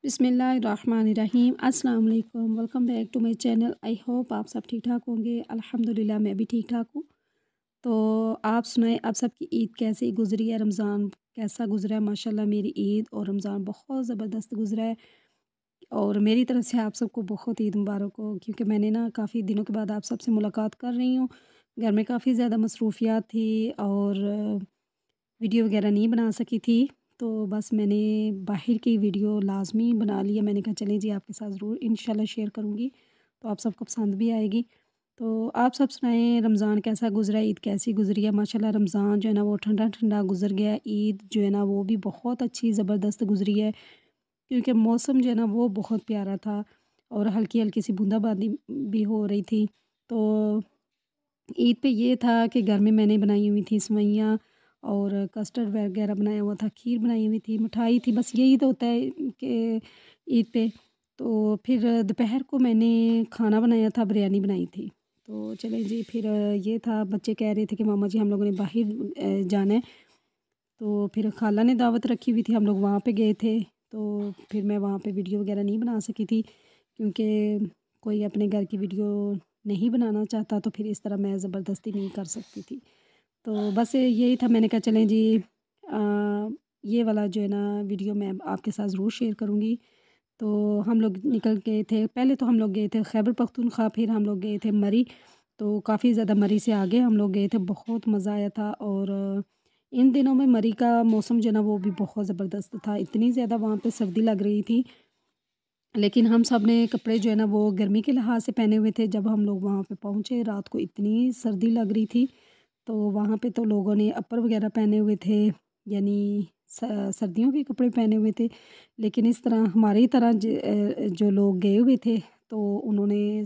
बिस्मिल्लाहिर्रहमानिर्रहीम। अस्सलाम वालेकुम। Welcome back to my channel. I hope आप सब ठीक ठाक होंगे। अल्हम्दुलिल्लाह मैं भी ठीक ठाक हूँ। तो आप सुनाएं, आप सबकी ईद कैसी गुज़री है? रमज़ान कैसा गुज़रा है? माशाल्लाह मेरी ईद और रमज़ान बहुत ज़बरदस्त गुज़रा है और मेरी तरफ से आप सबको बहुत ईद मुबारक हो। क्योंकि मैंने ना काफ़ी दिनों के बाद आप सबसे मुलाकात कर रही हूँ। घर में काफ़ी ज़्यादा मसरूफ़ियात थी और वीडियो वगैरह नहीं बना सकी थी। तो बस मैंने बाहर की वीडियो लाज़मी बना लिया। मैंने कहा चलें जी आपके साथ ज़रूर इंशाल्लाह शेयर करूँगी, तो आप सबको पसंद भी आएगी। तो आप सब सुनाएँ, रमज़ान कैसा गुज़रा? ईद कैसी गुज़री है? माशाल्लाह रमज़ान जो है ना वो ठंडा-ठंडा गुज़र गया। ईद जो है ना वो भी बहुत अच्छी ज़बरदस्त गुज़री है, क्योंकि मौसम जो है ना वो बहुत प्यारा था और हल्की-हल्की सी बूँदाबांदी भी हो रही थी। तो ईद पे ये था कि घर में मैंने बनाई हुई थी सेवइयाँ और कस्टर्ड वगैरह बनाया हुआ था, खीर बनाई हुई थी, मिठाई थी, बस यही तो होता है कि ईद पे। तो फिर दोपहर को मैंने खाना बनाया था, बिरयानी बनाई थी। तो चलें जी, फिर ये था, बच्चे कह रहे थे कि मामा जी हम लोगों ने बाहर जाना है। तो फिर खाला ने दावत रखी हुई थी, हम लोग वहाँ पे गए थे। तो फिर मैं वहाँ पे वीडियो वगैरह नहीं बना सकी थी, क्योंकि कोई अपने घर की वीडियो नहीं बनाना चाहता, तो फिर इस तरह मैं ज़बरदस्ती नहीं कर सकती थी। तो बस यही था, मैंने कहा चलें जी ये वाला जो है ना वीडियो मैं आपके साथ ज़रूर शेयर करूँगी। तो हम लोग निकल गए थे, पहले तो हम लोग गए थे खैबर पख्तूनख्वा, फिर हम लोग गए थे मरी। तो काफ़ी ज़्यादा मरी से आगे हम लोग गए थे, बहुत मज़ा आया था। और इन दिनों में मरी का मौसम जो है ना वो भी बहुत ज़बरदस्त था, इतनी ज़्यादा वहाँ पे सर्दी लग रही थी, लेकिन हम सब ने कपड़े जो है ना वो गर्मी के लिहाज से पहने हुए थे। जब हम लोग वहाँ पे पहुँचे रात को इतनी सर्दी लग रही थी, तो वहाँ पे तो लोगों ने अपर वगैरह पहने हुए थे, यानी सर्दियों के कपड़े पहने हुए थे। लेकिन इस तरह हमारी तरह जो लोग गए हुए थे, तो उन्होंने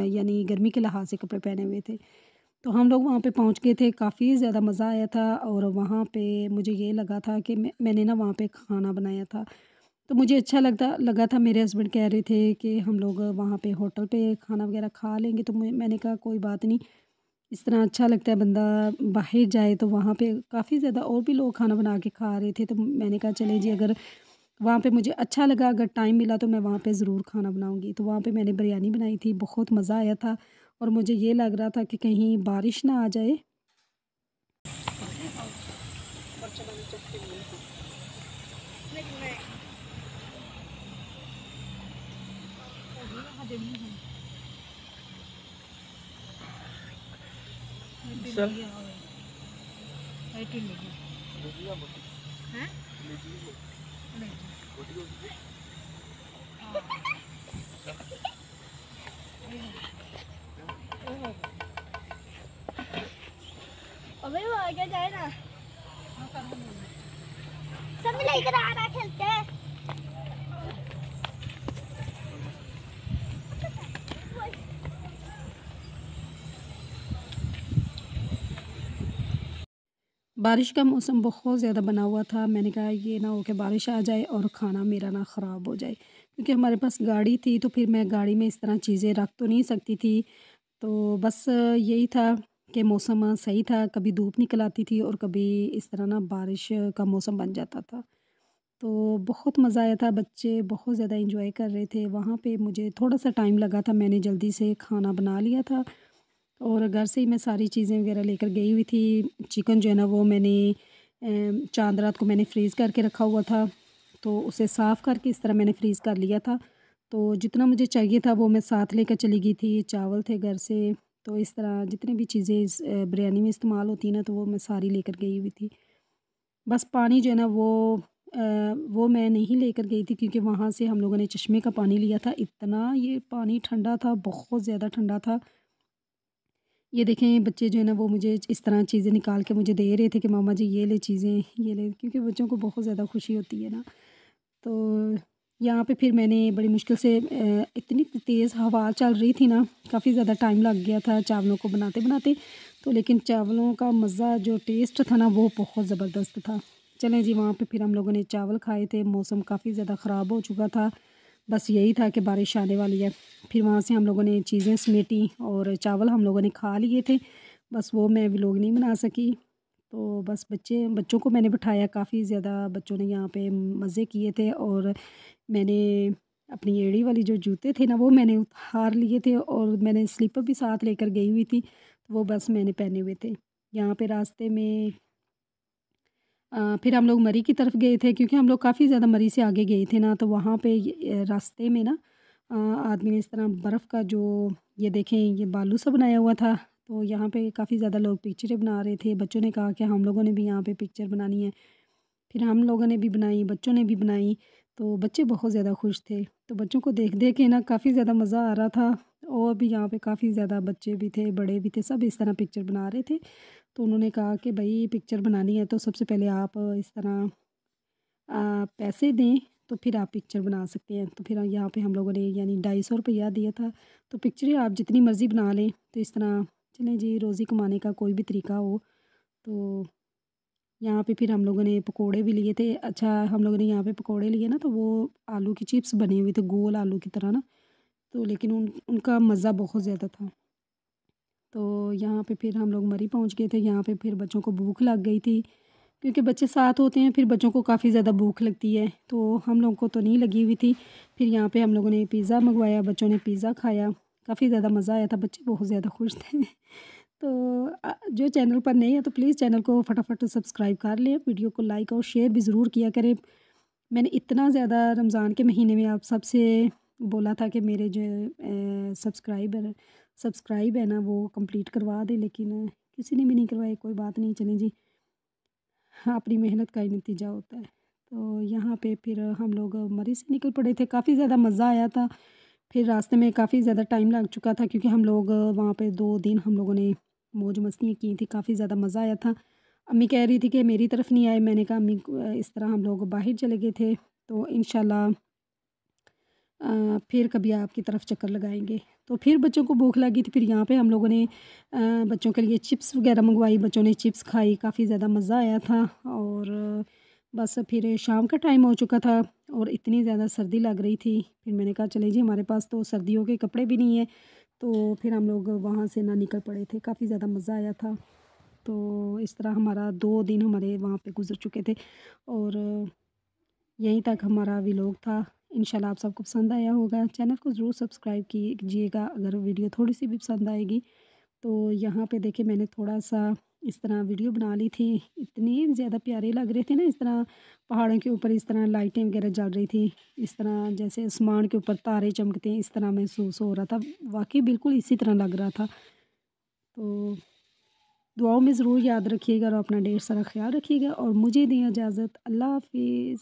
यानी गर्मी के लिहाज से कपड़े पहने हुए थे। तो हम लोग वहाँ पे पहुँच गए थे, काफ़ी ज़्यादा मज़ा आया था। और वहाँ पे मुझे ये लगा था कि मैंने ना वहाँ पे खाना बनाया था, तो मुझे अच्छा लगा था। मेरे हस्बैंड कह रहे थे कि हम लोग वहाँ पे होटल पे खाना वगैरह खा लेंगे, तो मैंने कहा कोई बात नहीं, इस तरह अच्छा लगता है बंदा बाहर जाए। तो वहाँ पे काफ़ी ज़्यादा और भी लोग खाना बना के खा रहे थे, तो मैंने कहा चलें जी, अगर वहाँ पे मुझे अच्छा लगा, अगर टाइम मिला तो मैं वहाँ पे ज़रूर खाना बनाऊँगी। तो वहाँ पे मैंने बिरयानी बनाई थी, बहुत मज़ा आया था और मुझे ये लग रहा था कि कहीं बारिश ना आ जाए। अबे वो आगे जाए ना, सब मिलकर आ रहा खेलते हैं। बारिश का मौसम बहुत ज़्यादा बना हुआ था। मैंने कहा ये ना हो कि बारिश आ जाए और खाना मेरा ना ख़राब हो जाए, क्योंकि हमारे पास गाड़ी थी, तो फिर मैं गाड़ी में इस तरह चीज़ें रख तो नहीं सकती थी। तो बस यही था कि मौसम सही था, कभी धूप निकल आती थी और कभी इस तरह ना बारिश का मौसम बन जाता था। तो बहुत मज़ा आया था, बच्चे बहुत ज़्यादा एंजॉय कर रहे थे। वहाँ पे मुझे थोड़ा-सा टाइम लगा था, मैंने जल्दी से खाना बना लिया था और घर से ही मैं सारी चीज़ें वगैरह लेकर गई हुई थी। चिकन जो है ना वो मैंने चाँद रात को मैंने फ्रीज़ करके रखा हुआ था, तो उसे साफ़ करके इस तरह मैंने फ्रीज़ कर लिया था। तो जितना मुझे चाहिए था वो मैं साथ लेकर चली गई थी। चावल थे घर से, तो इस तरह जितनी भी चीज़ें इस बिरयानी में इस्तेमाल होती हैं ना, तो वो मैं सारी लेकर गई हुई थी। बस पानी जो है ना वो मैं नहीं लेकर गई थी, क्योंकि वहाँ से हम लोगों ने चश्मे का पानी लिया था। इतना ये पानी ठंडा था, बहुत ज़्यादा ठंडा था। ये देखें बच्चे जो है ना वो मुझे इस तरह चीज़ें निकाल के मुझे दे रहे थे कि मामा जी ये ले चीज़ें, ये ले, क्योंकि बच्चों को बहुत ज़्यादा खुशी होती है ना। तो यहाँ पे फिर मैंने बड़ी मुश्किल से इतनी तेज़ हवा चल रही थी ना, काफ़ी ज़्यादा टाइम लग गया था चावलों को बनाते-बनाते। तो लेकिन चावलों का मज़ा, जो टेस्ट था ना वो बहुत ज़बरदस्त था। चलें जी, वहाँ पे फिर हम लोगों ने चावल खाए थे। मौसम काफ़ी ज़्यादा ख़राब हो चुका था, बस यही था कि बारिश आने वाली है। फिर वहाँ से हम लोगों ने चीज़ें समेटी और चावल हम लोगों ने खा लिए थे, बस वो मैं व्लॉग नहीं बना सकी। तो बस बच्चों को मैंने बिठाया, काफ़ी ज़्यादा बच्चों ने यहाँ पे मज़े किए थे। और मैंने अपनी एड़ी वाली जो जूते थे ना वो मैंने उतार लिए थे, और मैंने स्लीपर भी साथ लेकर गई हुई थी, तो वो बस मैंने पहने हुए थे। यहाँ पे रास्ते में फिर हम लोग मरी की तरफ गए थे, क्योंकि हम लोग काफ़ी ज़्यादा मरी से आगे गए थे ना, तो वहाँ पे रास्ते में ना आदमी ने इस तरह बर्फ़ का जो ये देखें ये बालू सा बनाया हुआ था, तो यहाँ पे काफ़ी ज़्यादा लोग पिक्चरें बना रहे थे। बच्चों ने कहा कि हम लोगों ने भी यहाँ पे पिक्चर बनानी है। फिर हम लोगों ने भी बनाई, बच्चों ने भी बनाई, तो बच्चे बहुत ज़्यादा खुश थे। तो बच्चों को देख के ना काफ़ी ज़्यादा मज़ा आ रहा था, और भी यहाँ पे काफ़ी ज़्यादा बच्चे भी थे, बड़े भी थे, सब इस तरह पिक्चर बना रहे थे। तो उन्होंने कहा कि भई पिक्चर बनानी है तो सबसे पहले आप इस तरह पैसे दें, तो फिर आप पिक्चर बना सकते हैं। तो फिर यहाँ पे हम लोगों ने यानी ₹250 दिया था, तो पिक्चरें आप जितनी मर्ज़ी बना लें। तो इस तरह चलें जी, रोज़ी कमाने का कोई भी तरीका हो। तो यहाँ पे फिर हम लोगों ने पकोड़े भी लिए थे। अच्छा, हम लोगों ने यहाँ पे पकोड़े लिए ना, तो वो आलू की चिप्स बने हुए थे, गोल आलू की तरह ना, तो लेकिन उनका मज़ा बहुत ज़्यादा था। तो यहाँ पे फिर हम लोग मरी पहुँच गए थे। यहाँ पे फिर बच्चों को भूख लग गई थी, क्योंकि बच्चे साथ होते हैं, फिर बच्चों को काफ़ी ज़्यादा भूख लगती है, तो हम लोगों को तो नहीं लगी हुई थी। फिर यहाँ पे हम लोगों ने पिज़्ज़ा मंगवाया, बच्चों ने पिज़्ज़ा खाया, काफ़ी ज़्यादा मज़ा आया था, बच्चे बहुत ज़्यादा खुश थे। तो जो चैनल पर नए हैं तो प्लीज़ चैनल को फटाफट सब्सक्राइब कर लें, वीडियो को लाइक और शेयर भी ज़रूर किया करें। मैंने इतना ज़्यादा रमज़ान के महीने में आप सबसे बोला था कि मेरे जो सब्सक्राइब है ना वो कंप्लीट करवा दें, लेकिन किसी ने भी नहीं करवाए। कोई बात नहीं, चलें जी, हाँ, अपनी मेहनत का ही नतीजा होता है। तो यहाँ पे फिर हम लोग मरी से निकल पड़े थे, काफ़ी ज़्यादा मज़ा आया था। फिर रास्ते में काफ़ी ज़्यादा टाइम लग चुका था, क्योंकि हम लोग वहाँ पे 2 दिन हम लोगों ने मौज मस्तियाँ की थी, काफ़ी ज़्यादा मज़ा आया था। अम्मी कह रही थी कि मेरी तरफ नहीं आए, मैंने कहा अम्मी इस तरह हम लोग बाहर चले गए थे, तो इंशाल्लाह फिर कभी आपकी तरफ चक्कर लगाएँगे। तो फिर बच्चों को भूख लगी थी, फिर यहाँ पे हम लोगों ने बच्चों के लिए चिप्स वग़ैरह मँगवाई, बच्चों ने चिप्स खाई, काफ़ी ज़्यादा मज़ा आया था। और बस फिर शाम का टाइम हो चुका था, और इतनी ज़्यादा सर्दी लग रही थी, फिर मैंने कहा चलें जी, हमारे पास तो सर्दियों के कपड़े भी नहीं हैं, तो फिर हम लोग वहाँ से ना निकल पड़े थे, काफ़ी ज़्यादा मज़ा आया था। तो इस तरह हमारा 2 दिन हमारे वहाँ पे गुज़र चुके थे, और यहीं तक हमारा व्लॉग था। इंशाल्लाह आप सबको पसंद आया होगा। चैनल को ज़रूर सब्सक्राइब कीजिएगा अगर वीडियो थोड़ी-सी भी पसंद आएगी। तो यहाँ पे देखिए मैंने थोड़ा-सा इस तरह वीडियो बना ली थी। इतने ज़्यादा प्यारे लग रहे थे ना, इस तरह पहाड़ों के ऊपर इस तरह लाइटें वगैरह जल रही थी। इस तरह जैसे आसमान के ऊपर तारे चमकते हैं, इस तरह महसूस हो रहा था। वाक़ई बिल्कुल इसी तरह लग रहा था। तो दुआओं में ज़रूर याद रखिएगा, और अपना ढेर सारा ख़्याल रखिएगा, और मुझे दें इजाज़त। अल्लाह हाफ़िज़।